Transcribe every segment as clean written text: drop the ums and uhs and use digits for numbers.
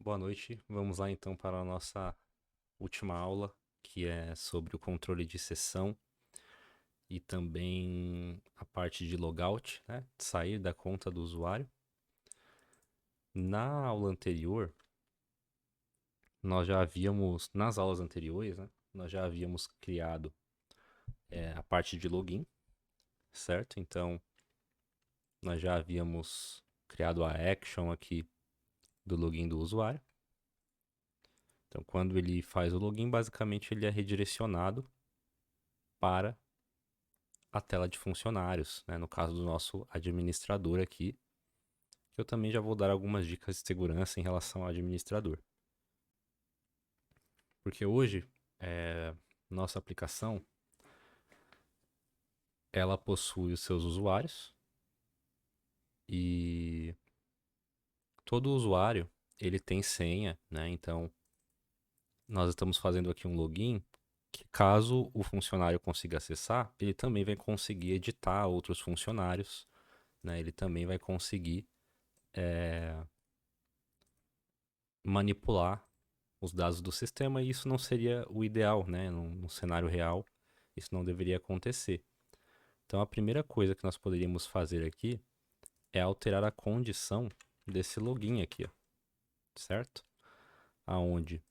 Boa noite. Vamos lá então para a nossa última aula, que é sobre o controle de sessão e também a parte de logout, né? Sair da conta do usuário. Na aula anterior, nas aulas anteriores, né? Nós já havíamos criado a parte de login, certo? Então, nós já havíamos criado a action aqui do login do usuário. Então, quando ele faz o login, basicamente ele é redirecionado para a tela de funcionários, né? No caso do nosso administrador aqui, eu também já vou dar algumas dicas de segurança em relação ao administrador. Porque hoje, nossa aplicação, ela possui os seus usuários e todo usuário, ele tem senha, né? Então, nós estamos fazendo aqui um login que caso o funcionário consiga acessar, ele também vai conseguir editar outros funcionários, né? Ele também vai conseguir manipular os dados do sistema e isso não seria o ideal, né? No cenário real, isso não deveria acontecer. Então, a primeira coisa que nós poderíamos fazer aqui é alterar a condição desse login aqui, ó, certo? Aonde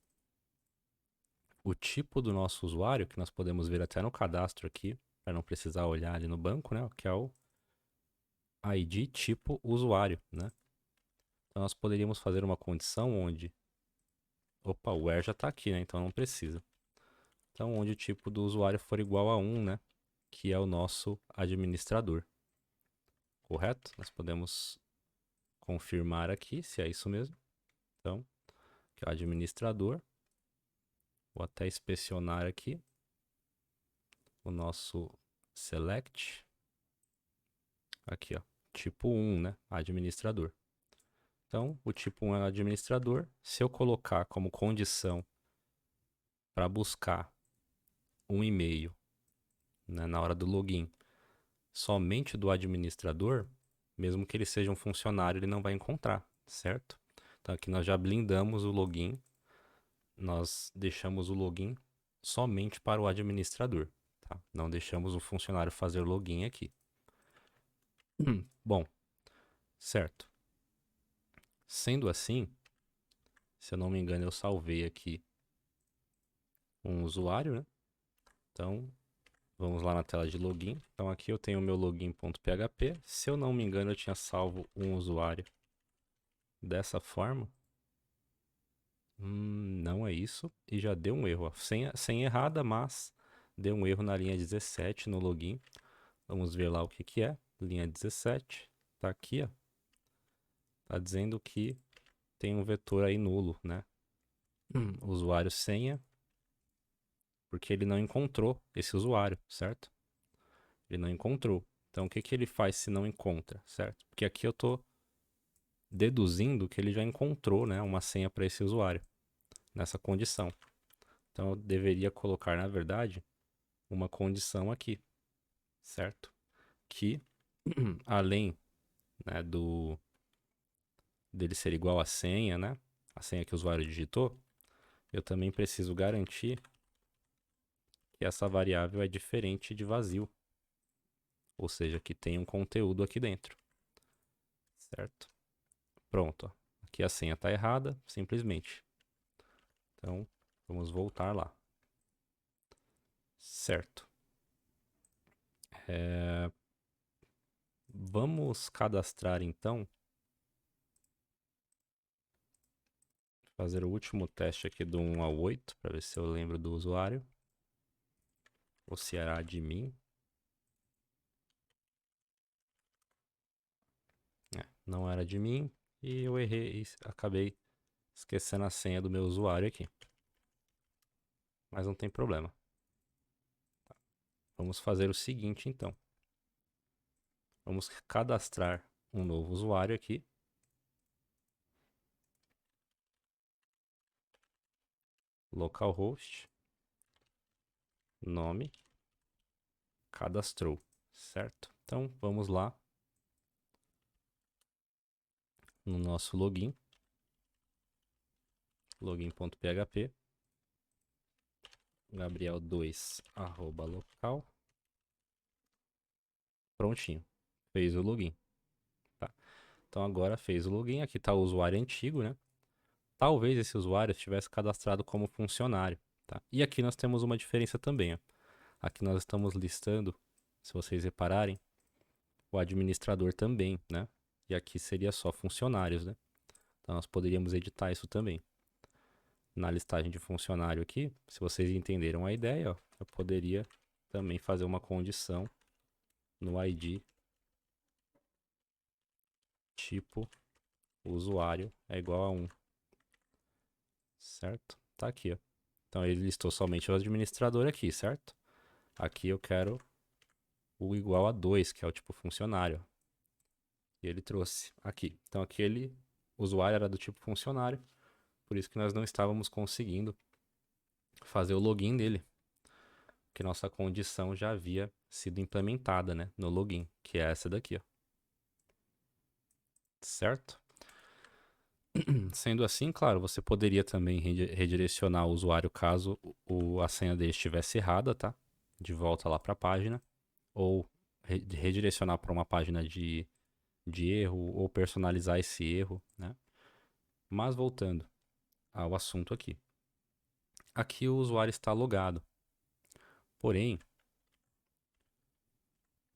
o tipo do nosso usuário, que nós podemos ver até no cadastro aqui, para não precisar olhar ali no banco, né? Que é o ID tipo usuário, né? Então, nós poderíamos fazer uma condição onde... Opa, o where já está aqui, né? Então, não precisa. Então, onde o tipo do usuário for igual a 1, né? Que é o nosso administrador. Correto? Nós podemos confirmar aqui se é isso mesmo. Então, que é o administrador. Vou até inspecionar aqui o nosso select. Aqui, ó. Tipo 1, né? Administrador. Então, o tipo 1 é o administrador. Se eu colocar como condição para buscar um e-mail, né, na hora do login somente do administrador, mesmo que ele seja um funcionário, ele não vai encontrar, certo? Então aqui nós já blindamos o login, nós deixamos o login somente para o administrador, tá? Não deixamos o funcionário fazer login aqui. Bom, certo. Sendo assim, se eu não me engano, eu salvei aqui um usuário, né? Então, vamos lá na tela de login. Então aqui eu tenho o meu login.php. Se eu não me engano, eu tinha salvo um usuário dessa forma. Não é isso. E já deu um erro. Senha errada, mas deu um erro na linha 17 no login. Vamos ver lá o que é. Linha 17. Tá aqui, ó. Tá dizendo que tem um vetor aí nulo, né? Usuário senha. Porque ele não encontrou esse usuário, certo? Ele não encontrou. Então o que ele faz se não encontra, certo? Porque aqui eu tô deduzindo que ele já encontrou, né, uma senha para esse usuário nessa condição. Então eu deveria colocar, na verdade, uma condição aqui, certo? Que além, né, dele ser igual à senha, né? A senha que o usuário digitou, eu também preciso garantir que essa variável é diferente de vazio. Ou seja, que tem um conteúdo aqui dentro. Certo? Pronto. Ó. Aqui a senha está errada, simplesmente. Então, vamos voltar lá. Certo. Vamos cadastrar então. Fazer o último teste aqui do 1 ao 8 para ver se eu lembro do usuário. Ou se era admin. Não era de mim e eu errei e acabei esquecendo a senha do meu usuário aqui. Mas não tem problema. Vamos fazer o seguinte então. Vamos cadastrar um novo usuário aqui. Localhost. Nome. Cadastrou. Certo? Então vamos lá no nosso login. login.php, gabriel2 @local, prontinho, fez o login. Tá. Então agora fez o login, aqui está o usuário antigo, né? Talvez esse usuário estivesse cadastrado como funcionário, tá? E aqui nós temos uma diferença também, ó. Aqui nós estamos listando, se vocês repararem, o administrador também, né? E aqui seria só funcionários, né? Então nós poderíamos editar isso também. Na listagem de funcionário aqui, se vocês entenderam a ideia, ó, eu poderia também fazer uma condição no ID tipo usuário é igual a 1, certo? Tá aqui, ó. Então ele listou somente o administrador aqui, certo? Aqui eu quero o igual a 2, que é o tipo funcionário. E ele trouxe aqui. Então aquele usuário era do tipo funcionário, por isso que nós não estávamos conseguindo fazer o login dele, porque nossa condição já havia sido implementada, né, no login, que é essa daqui, ó. Certo? Sendo assim, claro, você poderia também redirecionar o usuário caso a senha dele estivesse errada, tá? De volta lá para a página, ou redirecionar para uma página de erro, ou personalizar esse erro, né? Mas voltando ao assunto aqui. Aqui o usuário está logado. Porém,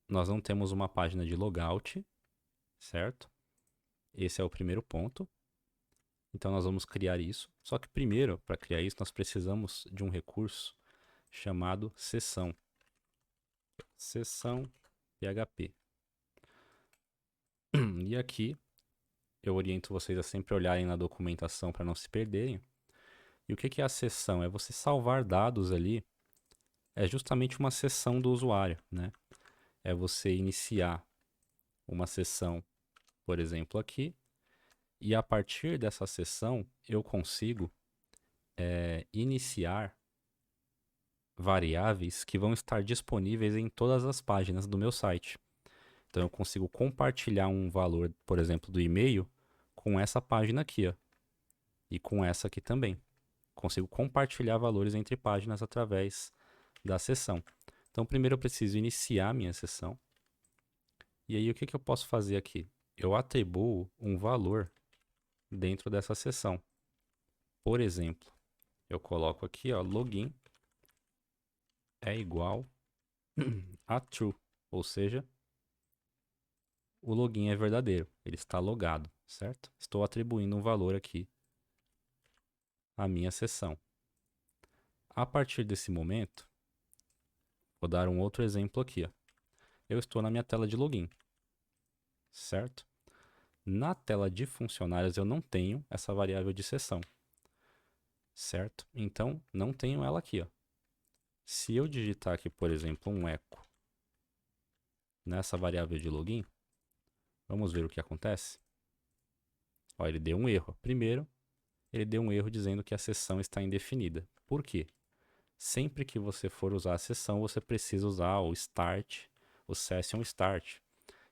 nós não temos uma página de logout, certo? Esse é o primeiro ponto. Então nós vamos criar isso. Só que primeiro, para criar isso, nós precisamos de um recurso chamado sessão. Sessão PHP. E aqui eu oriento vocês a sempre olharem na documentação para não se perderem. E o que é a sessão? É você salvar dados ali. É justamente uma sessão do usuário, né? É você iniciar uma sessão, por exemplo, aqui. E a partir dessa sessão eu consigo iniciar variáveis que vão estar disponíveis em todas as páginas do meu site. Então eu consigo compartilhar um valor, por exemplo, do e-mail com essa página aqui, ó, e com essa aqui também. Consigo compartilhar valores entre páginas através da sessão. Então primeiro eu preciso iniciar minha sessão. E aí o que eu posso fazer aqui? Eu atribuo um valor dentro dessa sessão. Por exemplo, eu coloco aqui, ó, login é igual a true, ou seja, o login é verdadeiro, ele está logado, certo? Estou atribuindo um valor aqui à minha sessão. A partir desse momento, vou dar um outro exemplo aqui, ó. Eu estou na minha tela de login, certo? Na tela de funcionários eu não tenho essa variável de sessão, certo? Então, não tenho ela aqui, ó. Se eu digitar aqui, por exemplo, um echo nessa variável de login, vamos ver o que acontece. Ó, ele deu um erro. Primeiro, ele deu um erro dizendo que a sessão está indefinida. Por quê? Sempre que você for usar a sessão, você precisa usar o start, o session start.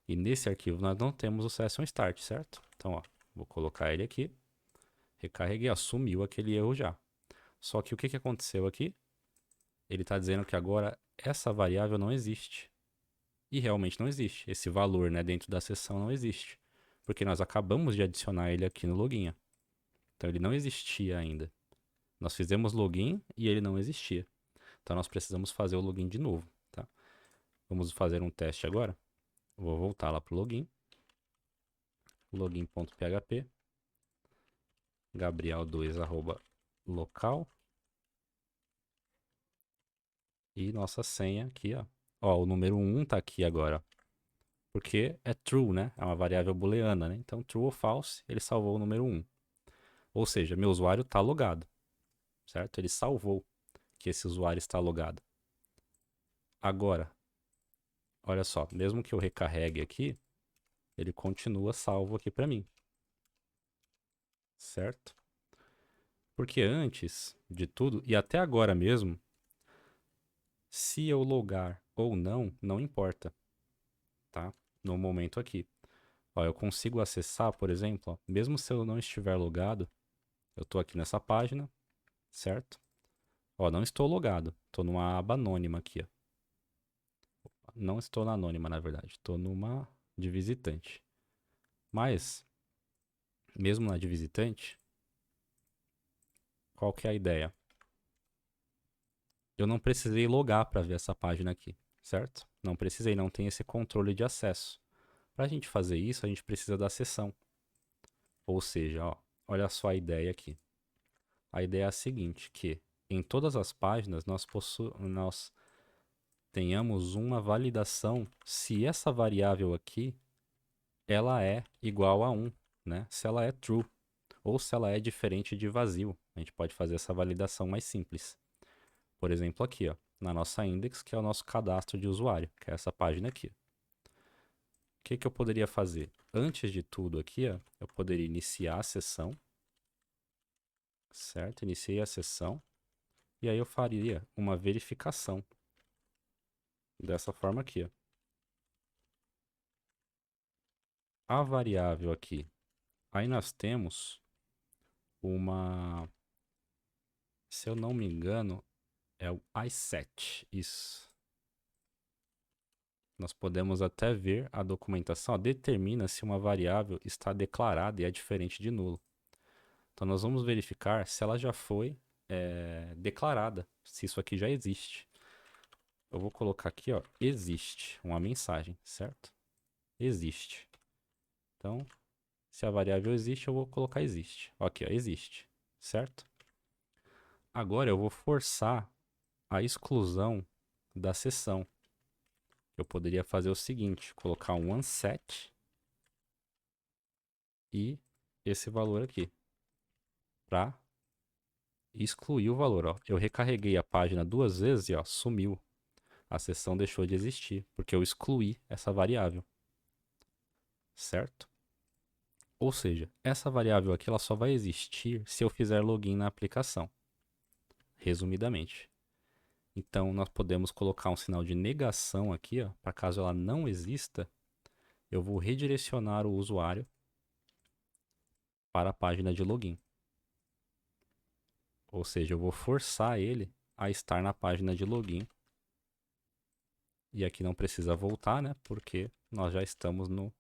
E nesse arquivo nós não temos o session start, certo? Então, ó, vou colocar ele aqui. Recarreguei, assumiu aquele erro já. Só que o que aconteceu aqui? Ele está dizendo que agora essa variável não existe. E realmente não existe. Esse valor, né, dentro da sessão não existe. Porque nós acabamos de adicionar ele aqui no login. Então ele não existia ainda. Nós fizemos login e ele não existia. Então nós precisamos fazer o login de novo, tá? Vamos fazer um teste agora. Vou voltar lá para o login. Login.php. Gabriel2 @local. E nossa senha aqui, ó. Ó, o número 1 tá aqui agora. Porque é true, né? É uma variável booleana, né? Então true ou false, ele salvou o número 1. Ou seja, meu usuário está logado, certo? Ele salvou que esse usuário está logado. Agora, olha só, mesmo que eu recarregue aqui, ele continua salvo aqui para mim, certo? Porque antes de tudo, e até agora mesmo, se eu logar ou não, não importa, tá? No momento aqui. Ó, eu consigo acessar, por exemplo, ó, mesmo se eu não estiver logado, Eu estou aqui nessa página, certo? Ó, não estou logado. Estou numa aba anônima aqui, ó. Não estou na anônima, na verdade. Estou numa de visitante. Mas, mesmo na de visitante, qual que é a ideia? Eu não precisei logar para ver essa página aqui, certo? Não precisei, não tem esse controle de acesso. Para a gente fazer isso, a gente precisa da sessão. Ou seja, ó, olha só a ideia aqui. A ideia é a seguinte, que em todas as páginas nós tenhamos uma validação se essa variável aqui ela é igual a 1, né? Se ela é true ou se ela é diferente de vazio. A gente pode fazer essa validação mais simples. Por exemplo, aqui, ó, na nossa index, que é o nosso cadastro de usuário, que é essa página aqui. O que que eu poderia fazer? Antes de tudo aqui, ó, eu poderia iniciar a sessão, certo? Iniciei a sessão e aí eu faria uma verificação dessa forma aqui, ó. A variável aqui. Aí nós temos uma, se eu não me engano, é o iSet, isso. Nós podemos até ver a documentação, ó, determina se uma variável está declarada e é diferente de nulo. Então nós vamos verificar se ela já foi declarada, se isso aqui já existe. Eu vou colocar aqui, ó, existe, uma mensagem, certo? Existe. Então, se a variável existe, eu vou colocar existe. Aqui, ó, existe, certo? Agora eu vou forçar a exclusão da sessão. Eu poderia fazer o seguinte, colocar um onSet e esse valor aqui, para excluir o valor. Ó. Eu recarreguei a página 2 vezes e ó, sumiu. A sessão deixou de existir, porque eu excluí essa variável, certo? Ou seja, essa variável aqui ela só vai existir se eu fizer login na aplicação, resumidamente. Então, nós podemos colocar um sinal de negação aqui, para caso ela não exista, eu vou redirecionar o usuário para a página de login. Ou seja, eu vou forçar ele a estar na página de login. E aqui não precisa voltar, né? Porque nós já estamos no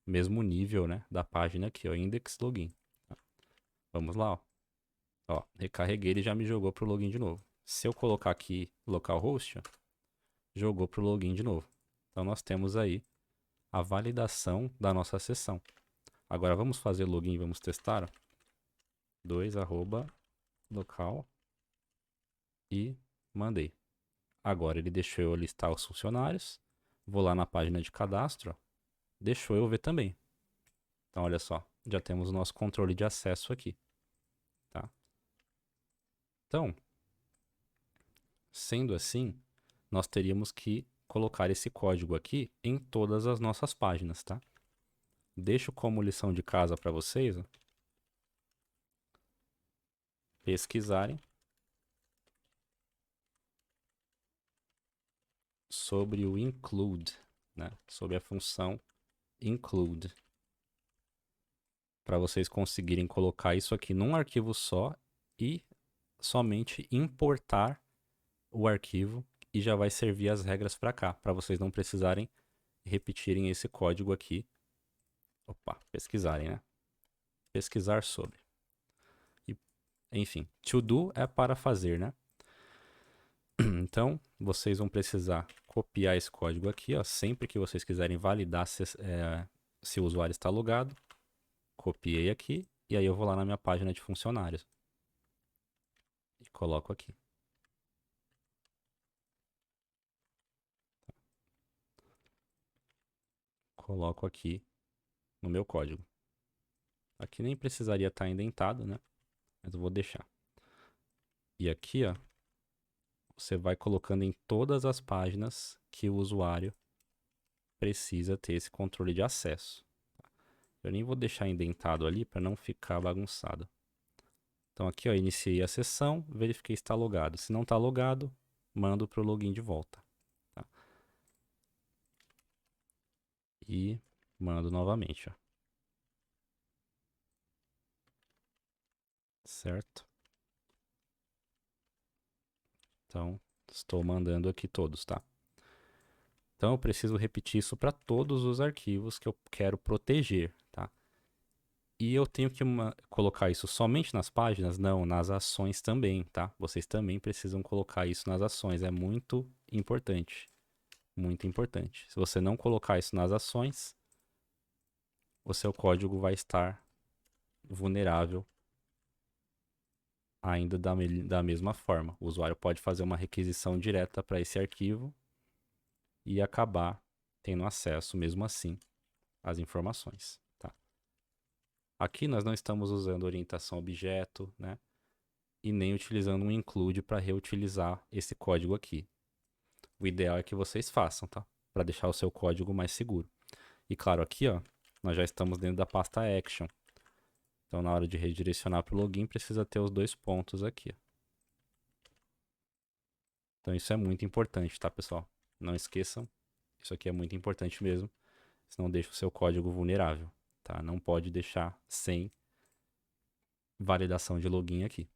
mesmo nível, né, da página aqui, ó, index login. Vamos lá, ó. Ó, recarreguei, ele já me jogou pro login de novo. Se eu colocar aqui localhost, ó, jogou pro login de novo. Então nós temos aí a validação da nossa sessão. Agora vamos fazer login, vamos testar. Ó. 2 local e mandei. Agora ele deixou eu listar os funcionários. Vou lá na página de cadastro, ó, deixou eu ver também. Então olha só, já temos o nosso controle de acesso aqui. Tá? Então, sendo assim, nós teríamos que colocar esse código aqui em todas as nossas páginas, tá? Deixo como lição de casa para vocês, ó, pesquisarem sobre o include, né? Sobre a função include, para vocês conseguirem colocar isso aqui num arquivo só e somente importar o arquivo e já vai servir as regras para cá, para vocês não precisarem repetirem esse código aqui. Opa, pesquisarem, né? Pesquisar sobre. E, enfim, to do é para fazer, né? Então, vocês vão precisar copiar esse código aqui, ó, sempre que vocês quiserem validar se o usuário está logado. Copiei aqui e aí eu vou lá na minha página de funcionários e coloco aqui. Coloco aqui no meu código. Aqui nem precisaria estar indentado, né? Mas eu vou deixar. E aqui, ó, você vai colocando em todas as páginas que o usuário precisa ter esse controle de acesso. Eu nem vou deixar indentado ali para não ficar bagunçado. Então aqui, ó, iniciei a sessão, verifiquei se está logado. Se não está logado, mando para o login de volta. Tá? E mando novamente, ó. certo? Então, estou mandando aqui todos, tá? Então, eu preciso repetir isso para todos os arquivos que eu quero proteger, tá? E eu tenho que colocar isso somente nas páginas? Não, nas ações também, tá? Vocês também precisam colocar isso nas ações, é muito importante. Muito importante. Se você não colocar isso nas ações, o seu código vai estar vulnerável ainda da mesma forma. O usuário pode fazer uma requisição direta para esse arquivo e acabar tendo acesso, mesmo assim, às informações, tá? Aqui nós não estamos usando orientação objeto, né? E nem utilizando um include para reutilizar esse código aqui. O ideal é que vocês façam, tá? Para deixar o seu código mais seguro. E claro, aqui, ó, nós já estamos dentro da pasta action. Então, na hora de redirecionar para o login, precisa ter os dois pontos aqui. Então, isso é muito importante, tá, pessoal? Não esqueçam, isso aqui é muito importante mesmo, senão deixa o seu código vulnerável, tá? Não pode deixar sem validação de login aqui.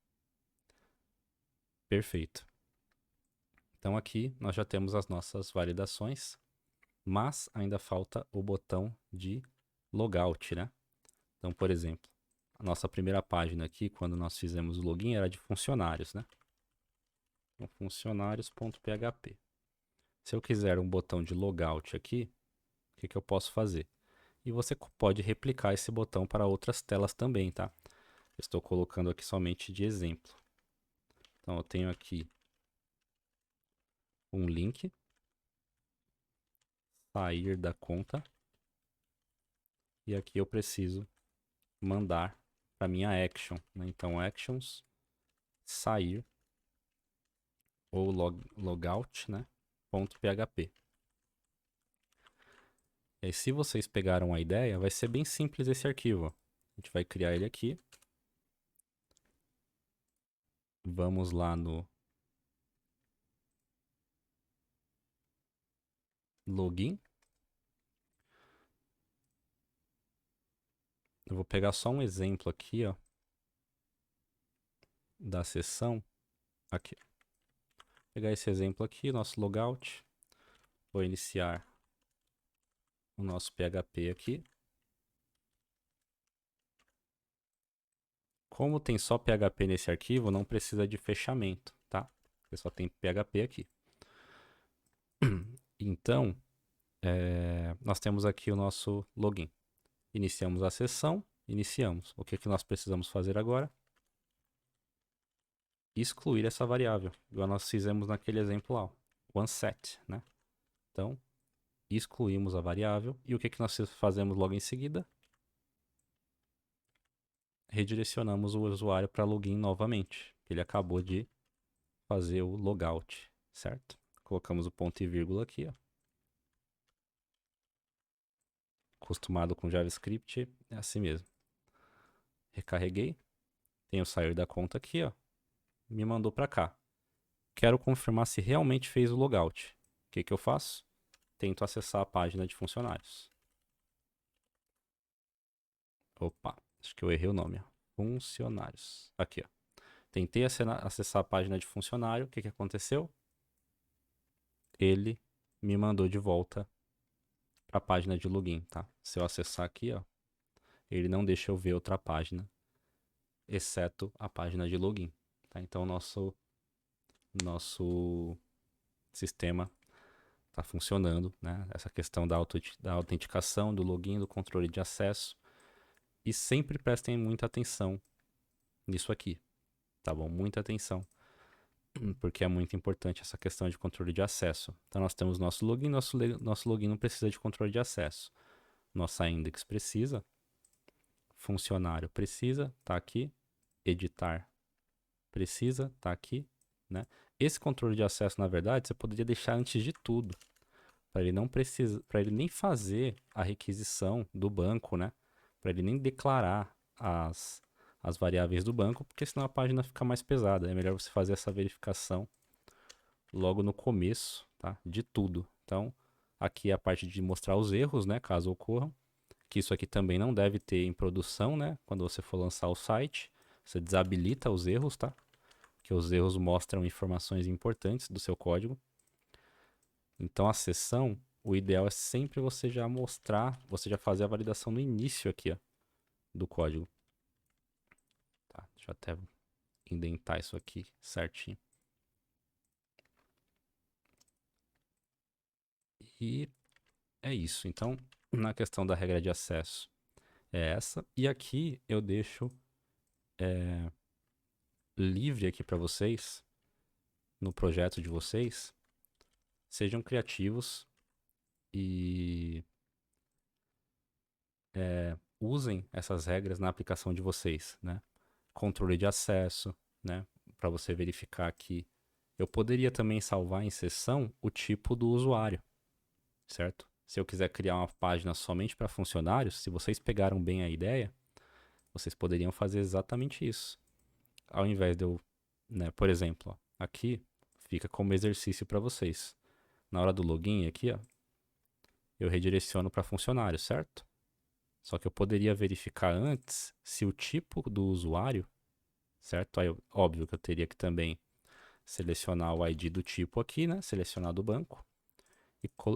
Perfeito. Então, aqui nós já temos as nossas validações, mas ainda falta o botão de logout, né? Então, por exemplo, a nossa primeira página aqui, quando nós fizemos o login, era de funcionários, né? Então, funcionários.php. Se eu quiser um botão de logout aqui, o que eu posso fazer? E você pode replicar esse botão para outras telas também, tá? Estou colocando aqui somente de exemplo. Então, eu tenho aqui um link, sair da conta, e aqui eu preciso mandar para minha action, né? Então, actions, sair, ou logout, né? .php. E aí, se vocês pegaram a ideia, vai ser bem simples esse arquivo. A gente vai criar ele aqui. Vamos lá no login. Eu vou pegar só um exemplo aqui, ó, da sessão. Aqui. Vou pegar esse exemplo aqui, nosso logout. Vou iniciar o nosso PHP aqui. Como tem só PHP nesse arquivo, não precisa de fechamento, tá? Porque só tem PHP aqui. Então, nós temos aqui o nosso login. Iniciamos a sessão, iniciamos. O que nós precisamos fazer agora? Excluir essa variável, igual nós fizemos naquele exemplo lá, onSet, né? Então, excluímos a variável. E o que nós fazemos logo em seguida? Redirecionamos o usuário para login novamente. Ele acabou de fazer o logout, certo? Colocamos o ponto e vírgula aqui, ó. Acostumado com JavaScript, é assim mesmo. Recarreguei. Tem o sair da conta aqui, ó. Me mandou para cá. Quero confirmar se realmente fez o logout. O que eu faço? Tento acessar a página de funcionários. Opa, acho que eu errei o nome, ó. Funcionários. Aqui, ó. Tentei acessar a página de funcionário. O que aconteceu? Ele me mandou de volta para a página de login, tá? Se eu acessar aqui, ó, ele não deixa eu ver outra página, exceto a página de login, tá? Então, nosso sistema está funcionando, né? Essa questão da autenticação, do login, do controle de acesso. E sempre prestem muita atenção nisso aqui, tá bom? Muita atenção, porque é muito importante essa questão de controle de acesso. Então, nós temos nosso login, nosso login não precisa de controle de acesso. Nossa index precisa, funcionário precisa, tá aqui, editar precisa, tá aqui, né? Esse controle de acesso, na verdade, você poderia deixar antes de tudo, para ele não precisa, para ele nem fazer a requisição do banco, né? Para ele nem declarar as variáveis do banco, porque senão a página fica mais pesada. É melhor você fazer essa verificação logo no começo, tá? De tudo. Então, aqui é a parte de mostrar os erros, né? Caso ocorram. Que isso aqui também não deve ter em produção, né? Quando você for lançar o site. Você desabilita os erros, tá? Que os erros mostram informações importantes do seu código. Então a sessão, o ideal é sempre você já mostrar, você já fazer a validação no início aqui, ó, do código. Tá, deixa eu até indentar isso aqui certinho. E é isso. Então, na questão da regra de acesso, é essa. E aqui eu deixo livre aqui para vocês, no projeto de vocês, sejam criativos e usem essas regras na aplicação de vocês, né? Controle de acesso, né? Para você verificar que eu poderia também salvar em sessão o tipo do usuário, certo? Se eu quiser criar uma página somente para funcionários, se vocês pegaram bem a ideia, vocês poderiam fazer exatamente isso. Ao invés de eu, né, por exemplo, ó, aqui fica como exercício para vocês. Na hora do login aqui, ó, eu redireciono para funcionário, certo? Só que eu poderia verificar antes se o tipo do usuário, certo? Aí, óbvio que eu teria que também selecionar o ID do tipo aqui, né? Selecionar do banco.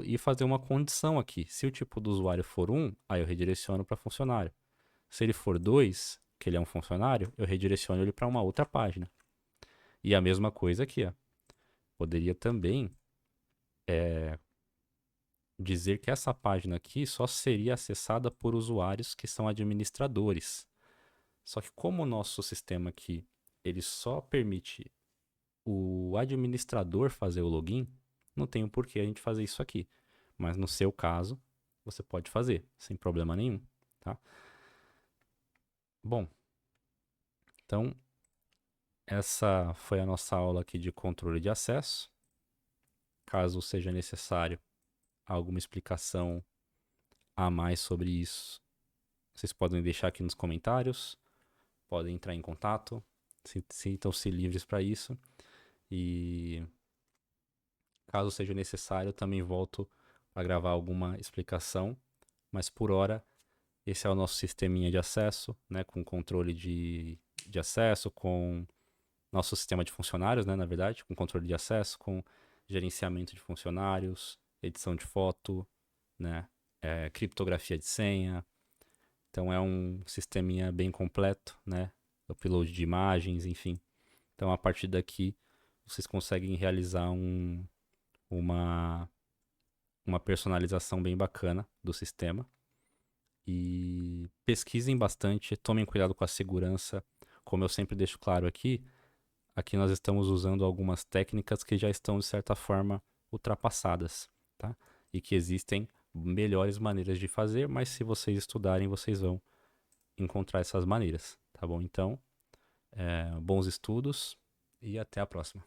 E fazer uma condição aqui. Se o tipo do usuário for 1, aí eu redireciono para funcionário. Se ele for 2, que ele é um funcionário, eu redireciono ele para uma outra página. E a mesma coisa aqui, ó. Poderia também dizer que essa página aqui só seria acessada por usuários que são administradores. Só que como o nosso sistema aqui, ele só permite o administrador fazer o login, não tem o porquê a gente fazer isso aqui. Mas no seu caso, você pode fazer, sem problema nenhum, tá? Bom, então essa foi a nossa aula aqui de controle de acesso. Caso seja necessário alguma explicação a mais sobre isso, vocês podem deixar aqui nos comentários, podem entrar em contato, sintam-se livres para isso. E caso seja necessário, também volto a gravar alguma explicação, mas por hora esse é o nosso sisteminha de acesso, né, com controle de acesso, com nosso sistema de funcionários, né, na verdade, com controle de acesso, com gerenciamento de funcionários, edição de foto, né, criptografia de senha. Então é um sisteminha bem completo, né, upload de imagens, enfim. Então a partir daqui vocês conseguem realizar uma, uma personalização bem bacana do sistema. E pesquisem bastante, tomem cuidado com a segurança. Como eu sempre deixo claro aqui nós estamos usando algumas técnicas que já estão, de certa forma, ultrapassadas, tá? E que existem melhores maneiras de fazer, mas se vocês estudarem, vocês vão encontrar essas maneiras, tá bom? Então, bons estudos e até a próxima.